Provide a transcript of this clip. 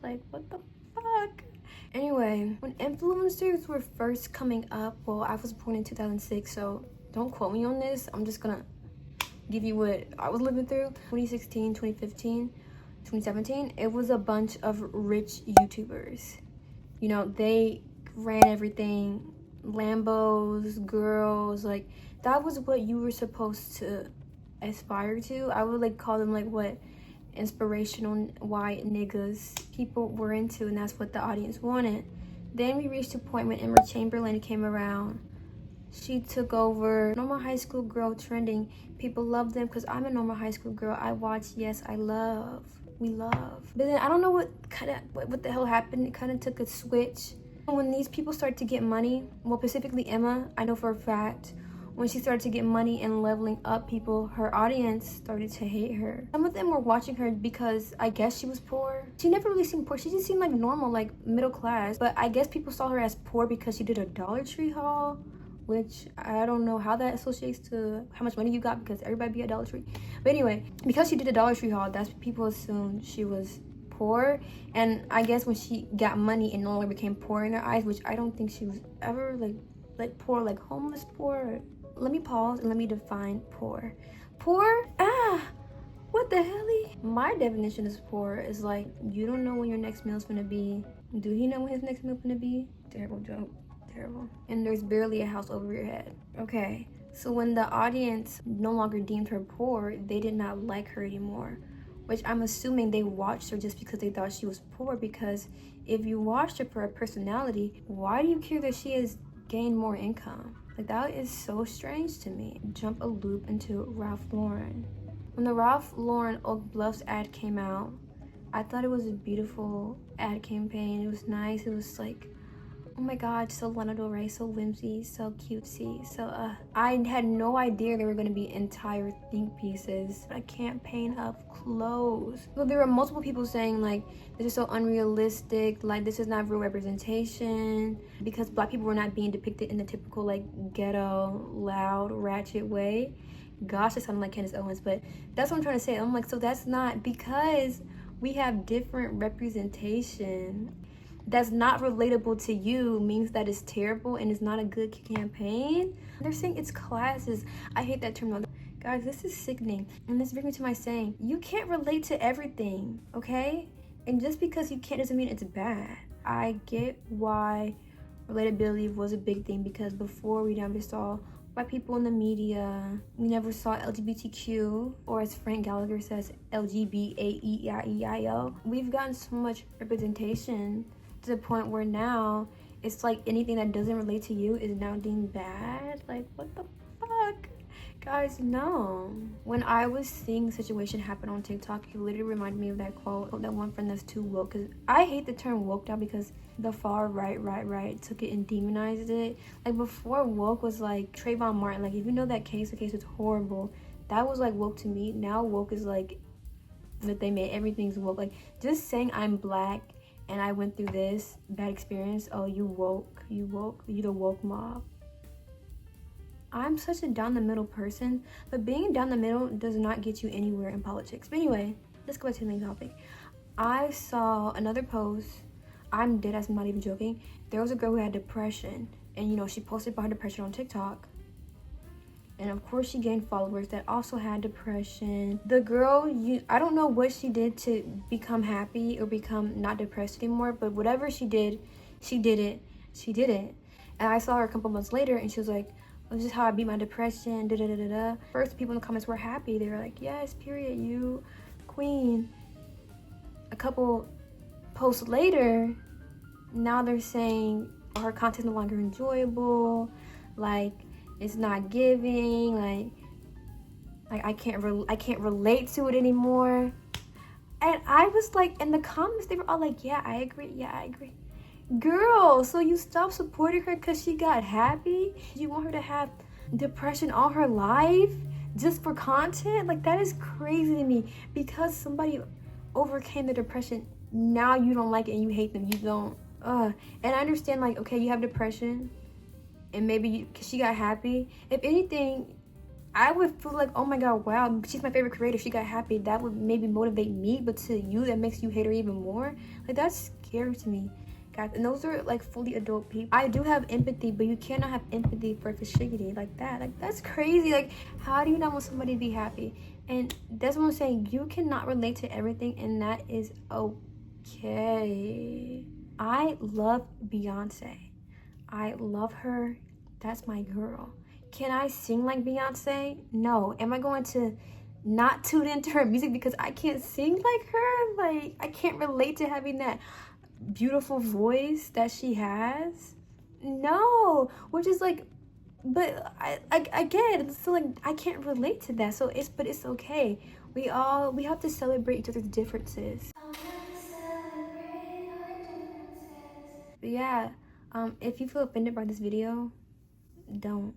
Like, what the fuck? Anyway, when influencers were first coming up, well, I was born in 2006, so don't quote me on this. I'm just gonna give you what I was living through. 2016, 2015, 2017, it was a bunch of rich YouTubers. You know, they ran everything. Lambos, girls, like, that was what you were supposed to aspire to. I would like call them like what inspirational white niggas people were into, and that's what the audience wanted. Then we reached a point when Emma Chamberlain came around. She took over. Normal high school girl trending. People love them because I'm a normal high school girl. I watch Yes, I Love. We love. But then I don't know what the hell happened. It kind of took a switch. When these people start to get money, well, specifically Emma, I know for a fact, when she started to get money and leveling up people, her audience started to hate her. Some of them were watching her because I guess she was poor. She never really seemed poor. She just seemed like normal, like middle class. But I guess people saw her as poor because she did a Dollar Tree haul, which I don't know how that associates to how much money you got because everybody be at Dollar Tree. But anyway, because she did a Dollar Tree haul, that's what people assumed she was poor. And I guess when she got money and no longer became poor in their eyes, which I don't think she was ever like poor, like homeless poor. Let me pause and let me define poor. Poor? What the hell? My definition of poor is like, you don't know when your next meal's gonna be. Do he know when his next meal's gonna be? Terrible joke. Terrible. And there's barely a house over your head. Okay, so when the audience no longer deemed her poor, they did not like her anymore, which I'm assuming they watched her just because they thought she was poor. Because if you watched her for her personality, why do you care that she has gained more income? Like, that is so strange to me. Jump a loop into Ralph Lauren. When the Ralph Lauren Oak Bluffs ad came out, I thought it was a beautiful ad campaign. It was nice. It was like, oh my god, so Lana Del Rey, so whimsy, so cutesy. So I had no idea there were going to be entire think pieces, a campaign of clothes. Well, there were multiple people saying like, this is so unrealistic, like this is not real representation, because black people were not being depicted in the typical like ghetto, loud, ratchet way. Gosh, it sounded like Candace Owens, but that's what I'm trying to say. I'm like, so that's not, because we have different representation that's not relatable to you means that it's terrible and it's not a good campaign. They're saying it's classes. I hate that term. Guys, this is sickening. And this brings me to my saying, you can't relate to everything, okay? And just because you can't doesn't mean it's bad. I get why relatability was a big thing, because before we never saw white people in the media. We never saw LGBTQ, or as Frank Gallagher says, LGBAEIEIO. We've gotten so much representation to the point where now it's like anything that doesn't relate to you is now deemed bad. Like, what the fuck? Guys, no. When I was seeing the situation happen on TikTok, it literally reminded me of that quote, that one friend that's too woke. Because I hate the term woke now, because the far right took it and demonized it. Like, before, woke was like Trayvon Martin. Like, if you know that case, the case was horrible. That was like woke to me. Now woke is like that they made everything's woke. Like, just saying I'm black and I went through this bad experience, oh, you woke, you the woke mob. I'm such a down the middle person, but being down the middle does not get you anywhere in politics. But anyway, let's go back to the main topic. I saw another post. I'm dead ass, I'm not even joking. There was a girl who had depression, and you know, she posted about her depression on TikTok. And of course she gained followers that also had depression. The girl, I don't know what she did to become happy or become not depressed anymore, but whatever she did it. And I saw her a couple months later, and she was like, this is how I beat my depression, da-da-da-da-da. First, people in the comments were happy. They were like, yes, period, you queen. A couple posts later, now they're saying her content is no longer enjoyable, like it's not giving, like I can't relate to it anymore. And I was like, in the comments, they were all like, yeah, I agree. Girl, so you stopped supporting her because she got happy? You want her to have depression all her life just for content? Like, that is crazy to me. Because somebody overcame the depression, now you don't like it and you hate them. You don't. And I understand, like, okay, you have depression and maybe because she got happy. If anything, I would feel like, oh my god, wow, she's my favorite creator, she got happy, that would maybe motivate me. But to you, that makes you hate her even more. Like, that's scary to me, guys. And those are like fully adult people. I do have empathy, but you cannot have empathy for shiggity like that. Like, that's crazy. Like, how do you not want somebody to be happy? And that's what I'm saying, you cannot relate to everything, and that is okay. I love Beyonce. I love her. That's my girl. Can I sing like Beyonce? No. Am I going to not tune into her music because I can't sing like her? Like, I can't relate to having that beautiful voice that she has? No. Which is like, but I get it. So like, I can't relate to that. So it's okay. We have to celebrate each other's differences. But yeah, if you feel offended by this video, don't.